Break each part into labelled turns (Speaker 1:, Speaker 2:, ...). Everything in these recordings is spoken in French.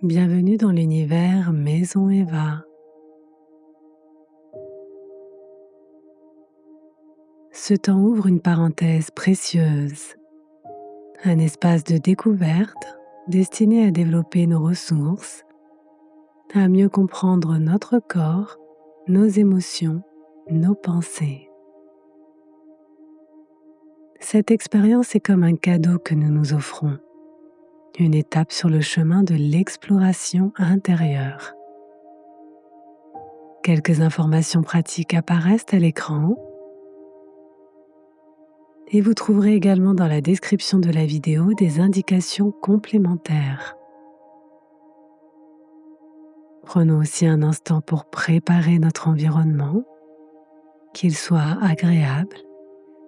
Speaker 1: Bienvenue dans l'univers Maison Eva. Ce temps ouvre une parenthèse précieuse, un espace de découverte destiné à développer nos ressources, à mieux comprendre notre corps, nos émotions, nos pensées. Cette expérience est comme un cadeau que nous nous offrons, une étape sur le chemin de l'exploration intérieure. Quelques informations pratiques apparaissent à l'écran et vous trouverez également dans la description de la vidéo des indications complémentaires. Prenons aussi un instant pour préparer notre environnement, qu'il soit agréable,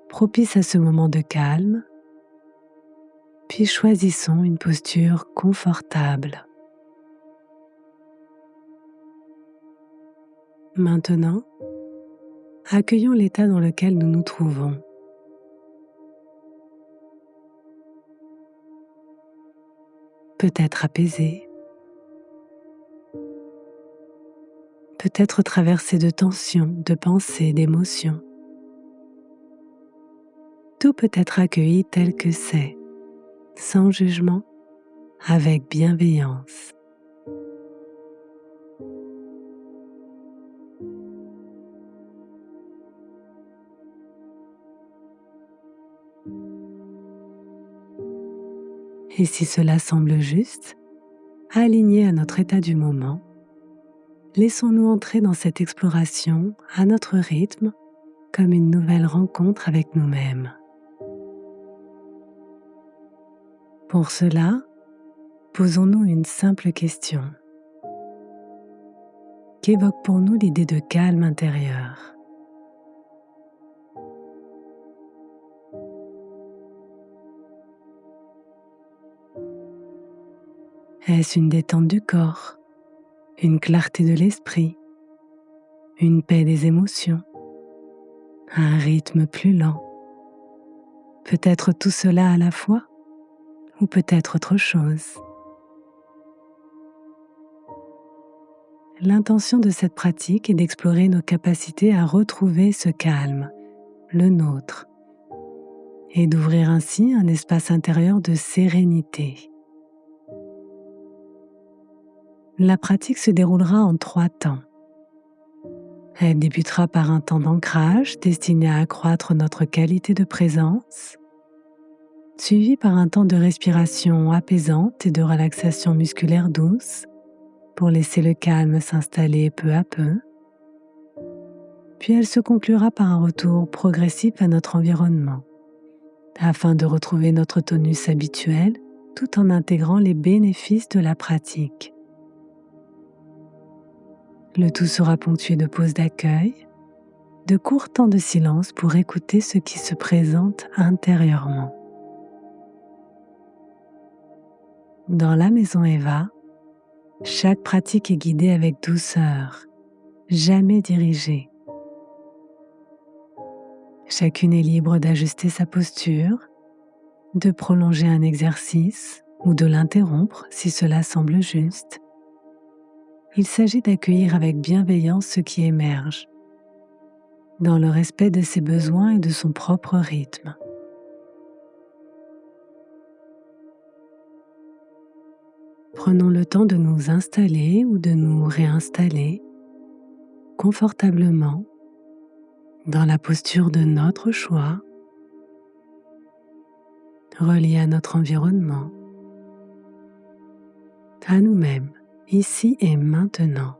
Speaker 1: propice à ce moment de calme, puis choisissons une posture confortable. Maintenant, accueillons l'état dans lequel nous nous trouvons. Peut-être apaisé, peut-être traversé de tensions, de pensées, d'émotions. Tout peut être accueilli tel que c'est, sans jugement, avec bienveillance. Et si cela semble juste, aligné à notre état du moment, laissons-nous entrer dans cette exploration à notre rythme, comme une nouvelle rencontre avec nous-mêmes. Pour cela, posons-nous une simple question. Qu'évoque pour nous l'idée de calme intérieur? Est-ce une détente du corps, une clarté de l'esprit, une paix des émotions, un rythme plus lent? Peut-être tout cela à la fois, ou peut-être autre chose. L'intention de cette pratique est d'explorer nos capacités à retrouver ce calme, le nôtre, et d'ouvrir ainsi un espace intérieur de sérénité. La pratique se déroulera en 3 temps. Elle débutera par un temps d'ancrage destiné à accroître notre qualité de présence, suivi par un temps de respiration apaisante et de relaxation musculaire douce pour laisser le calme s'installer peu à peu. Puis elle se conclura par un retour progressif à notre environnement, afin de retrouver notre tonus habituel tout en intégrant les bénéfices de la pratique. Le tout sera ponctué de pauses d'accueil, de courts temps de silence pour écouter ce qui se présente intérieurement. Dans la Maison Eva, chaque pratique est guidée avec douceur, jamais dirigée. Chacune est libre d'ajuster sa posture, de prolonger un exercice ou de l'interrompre si cela semble juste. Il s'agit d'accueillir avec bienveillance ce qui émerge, dans le respect de ses besoins et de son propre rythme. Prenons le temps de nous installer ou de nous réinstaller confortablement dans la posture de notre choix, reliée à notre environnement, à nous-mêmes, ici et maintenant.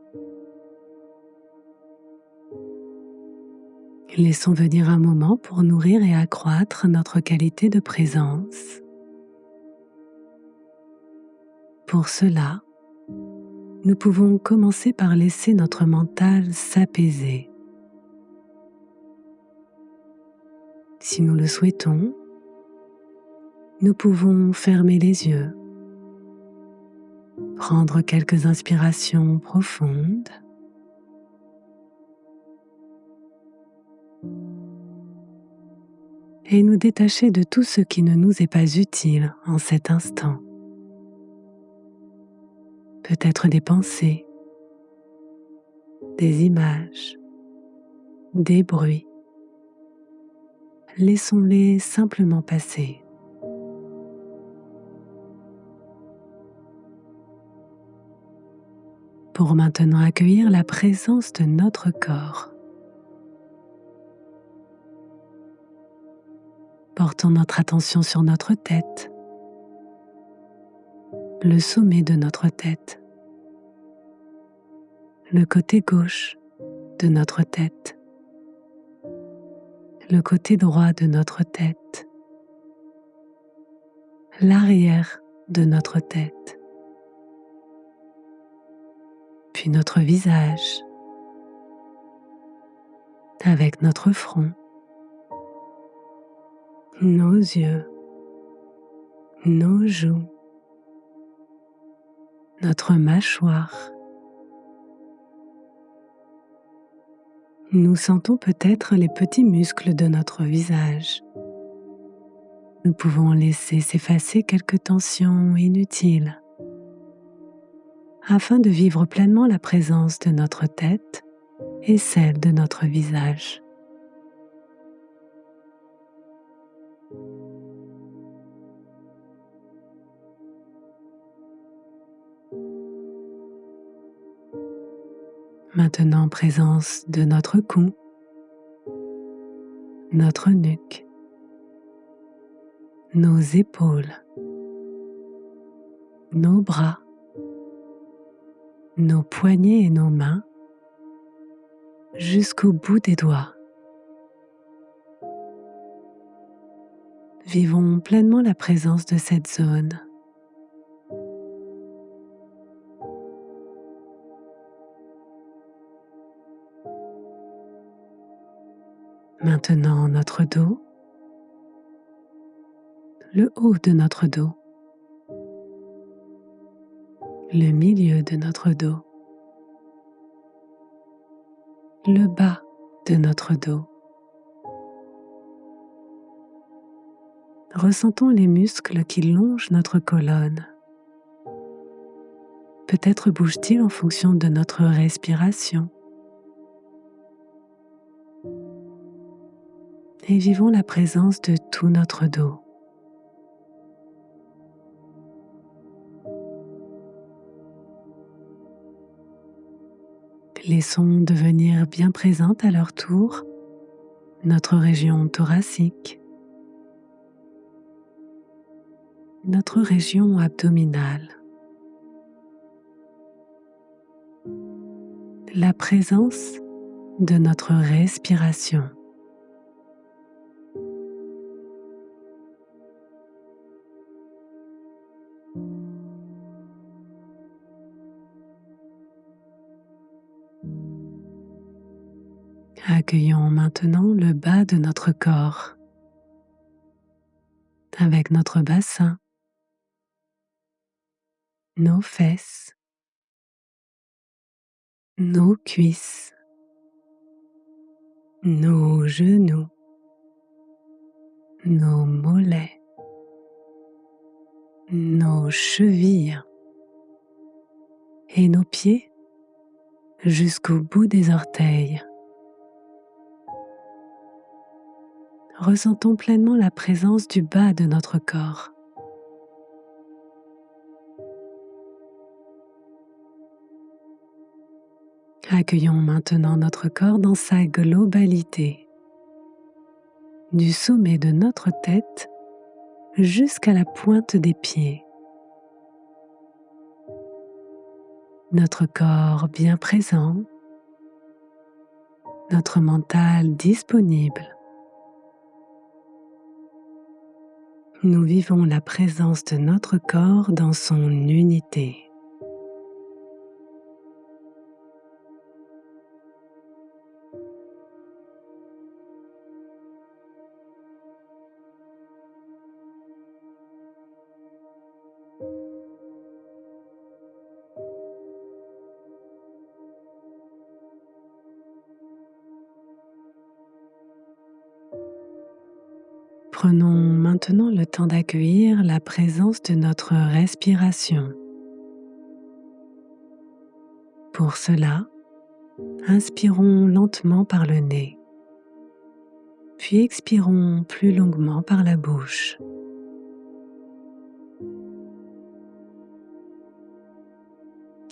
Speaker 1: Laissons venir un moment pour nourrir et accroître notre qualité de présence. Pour cela, nous pouvons commencer par laisser notre mental s'apaiser. Si nous le souhaitons, nous pouvons fermer les yeux, prendre quelques inspirations profondes et nous détacher de tout ce qui ne nous est pas utile en cet instant. peut-être des pensées, des images, des bruits. Laissons-les simplement passer. Pour maintenant accueillir la présence de notre corps. Portons notre attention sur notre tête, le sommet de notre tête, le côté gauche de notre tête, le côté droit de notre tête, l'arrière de notre tête, puis notre visage, avec notre front, nos yeux, nos joues, notre mâchoire. Nous sentons peut-être les petits muscles de notre visage. Nous pouvons laisser s'effacer quelques tensions inutiles afin de vivre pleinement la présence de notre tête et celle de notre visage. Maintenant, présence de notre cou, notre nuque, nos épaules, nos bras, nos poignets et nos mains, jusqu'au bout des doigts. Vivons pleinement la présence de cette zone. Maintenant, notre dos, le haut de notre dos, le milieu de notre dos, le bas de notre dos. Ressentons les muscles qui longent notre colonne. Peut-être bougent-ils en fonction de notre respiration. Et vivons la présence de tout notre dos. Laissons devenir bien présente à leur tour notre région thoracique, notre région abdominale, la présence de notre respiration. Accueillons maintenant le bas de notre corps avec notre bassin, nos fesses, nos cuisses, nos genoux, nos mollets, nos chevilles et nos pieds jusqu'au bout des orteils. Ressentons pleinement la présence du bas de notre corps. Accueillons maintenant notre corps dans sa globalité, du sommet de notre tête jusqu'à la pointe des pieds. Notre corps bien présent, notre mental disponible. Nous vivons la présence de notre corps dans son unité. Prenons maintenant le temps d'accueillir la présence de notre respiration. Pour cela, inspirons lentement par le nez, puis expirons plus longuement par la bouche.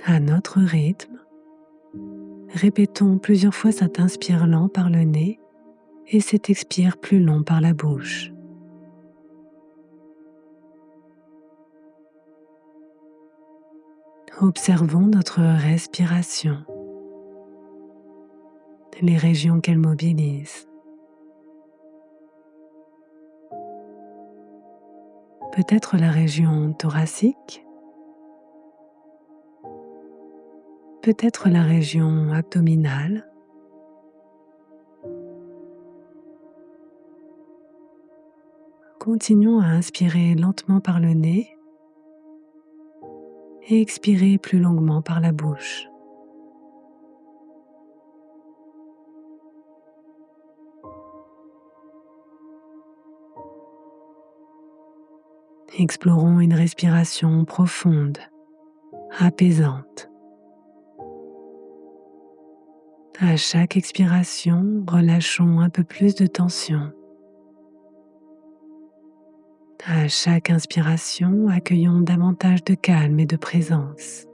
Speaker 1: À notre rythme, répétons plusieurs fois cet inspire lent par le nez et cet expire plus long par la bouche. Observons notre respiration, les régions qu'elle mobilise. Peut-être la région thoracique, peut-être la région abdominale. Continuons à inspirer lentement par le nez et expirer plus longuement par la bouche. Explorons une respiration profonde, apaisante. À chaque expiration, relâchons un peu plus de tension. À chaque inspiration, accueillons davantage de calme et de présence.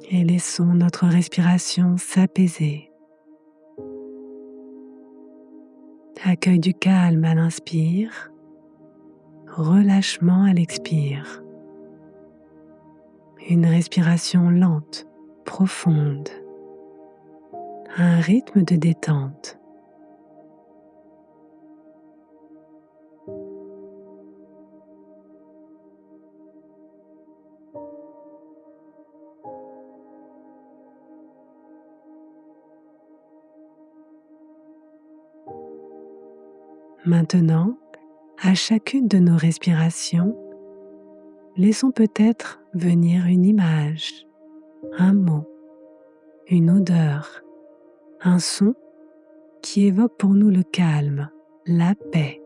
Speaker 1: Et laissons notre respiration s'apaiser. Accueil du calme à l'inspire, relâchement à l'expire. Une respiration lente, profonde, un rythme de détente. Maintenant, à chacune de nos respirations, laissons peut-être venir une image, un mot, une odeur, un son qui évoque pour nous le calme, la paix.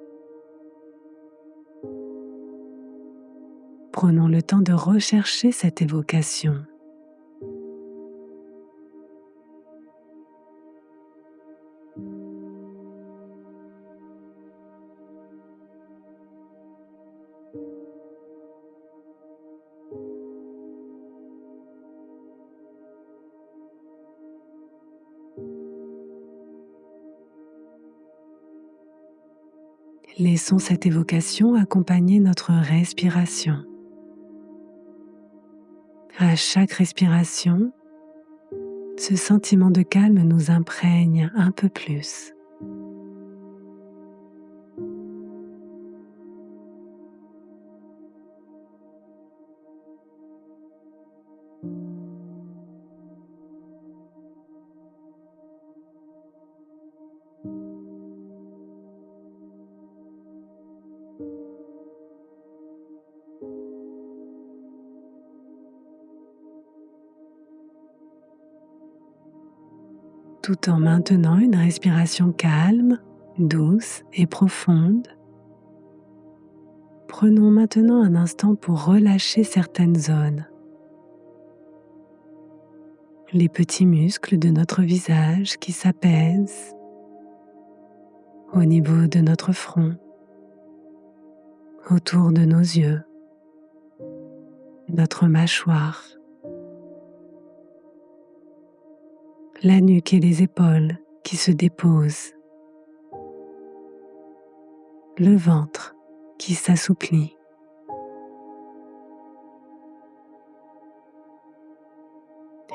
Speaker 1: Prenons le temps de rechercher cette évocation. Laissons cette évocation accompagner notre respiration. À chaque respiration, ce sentiment de calme nous imprègne un peu plus. Tout en maintenant une respiration calme, douce et profonde. Prenons maintenant un instant pour relâcher certaines zones. Les petits muscles de notre visage qui s'apaisent au niveau de notre front, autour de nos yeux, notre mâchoire, la nuque et les épaules qui se déposent, le ventre qui s'assouplit.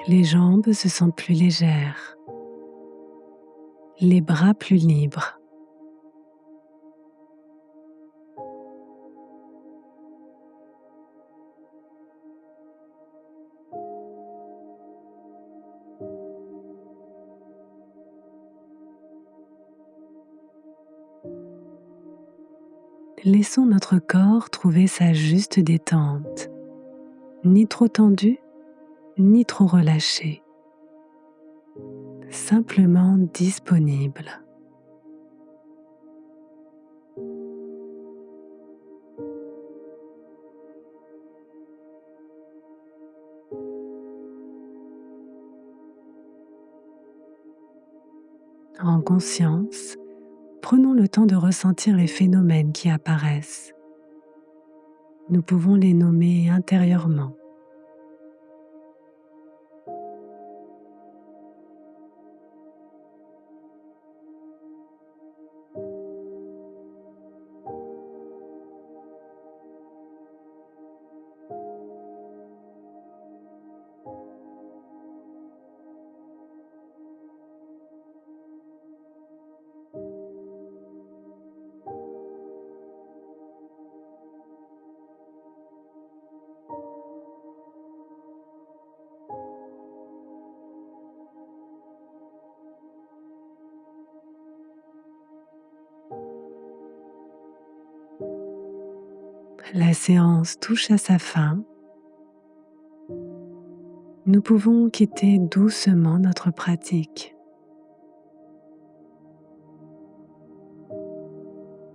Speaker 1: Les jambes se sentent plus légères, les bras plus libres. Laissons notre corps trouver sa juste détente, ni trop tendu, ni trop relâché. simplement disponible. En conscience, prenons le temps de ressentir les phénomènes qui apparaissent. Nous pouvons les nommer intérieurement. La séance touche à sa fin. Nous pouvons quitter doucement notre pratique.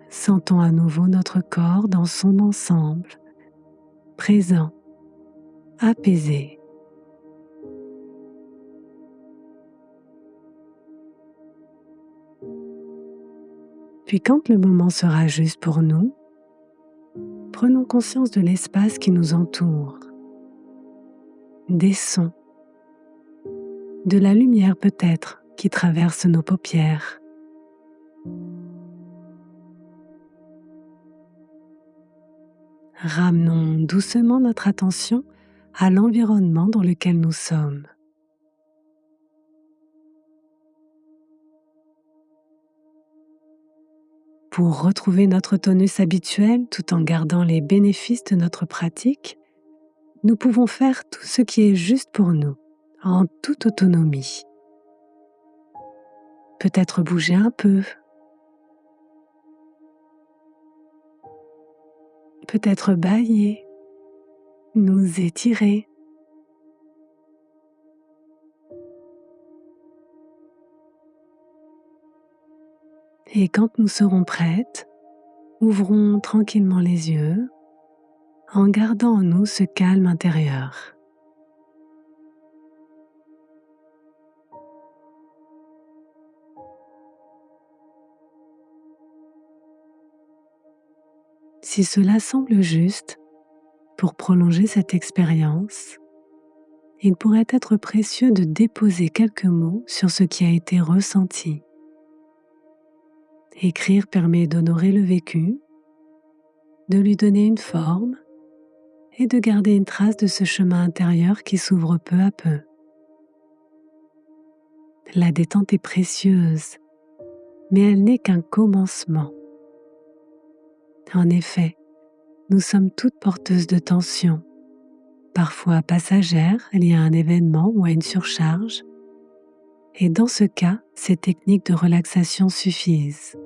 Speaker 1: Sentons à nouveau notre corps dans son ensemble, présent, apaisé. Puis quand le moment sera juste pour nous, prenons conscience de l'espace qui nous entoure, des sons, de la lumière peut-être qui traverse nos paupières. Ramenons doucement notre attention à l'environnement dans lequel nous sommes. Pour retrouver notre tonus habituel tout en gardant les bénéfices de notre pratique, nous pouvons faire tout ce qui est juste pour nous, en toute autonomie. Peut-être bouger un peu, peut-être bâiller, nous étirer. Et quand nous serons prêtes, ouvrons tranquillement les yeux en gardant en nous ce calme intérieur. Si cela semble juste, pour prolonger cette expérience, il pourrait être précieux de déposer quelques mots sur ce qui a été ressenti. Écrire permet d'honorer le vécu, de lui donner une forme et de garder une trace de ce chemin intérieur qui s'ouvre peu à peu. La détente est précieuse, mais elle n'est qu'un commencement. En effet, nous sommes toutes porteuses de tensions, parfois passagères liées à un événement ou à une surcharge, et dans ce cas, ces techniques de relaxation suffisent.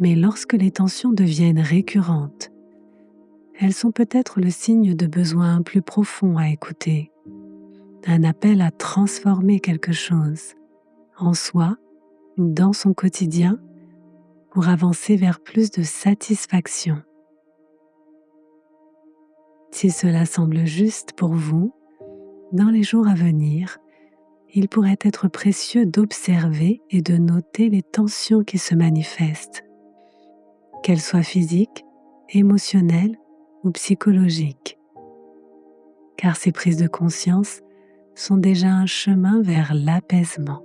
Speaker 1: Mais lorsque les tensions deviennent récurrentes, elles sont peut-être le signe de besoins plus profonds à écouter, un appel à transformer quelque chose en soi ou dans son quotidien pour avancer vers plus de satisfaction. Si cela semble juste pour vous, dans les jours à venir, il pourrait être précieux d'observer et de noter les tensions qui se manifestent, qu'elles soient physiques, émotionnelles ou psychologiques, car ces prises de conscience sont déjà un chemin vers l'apaisement.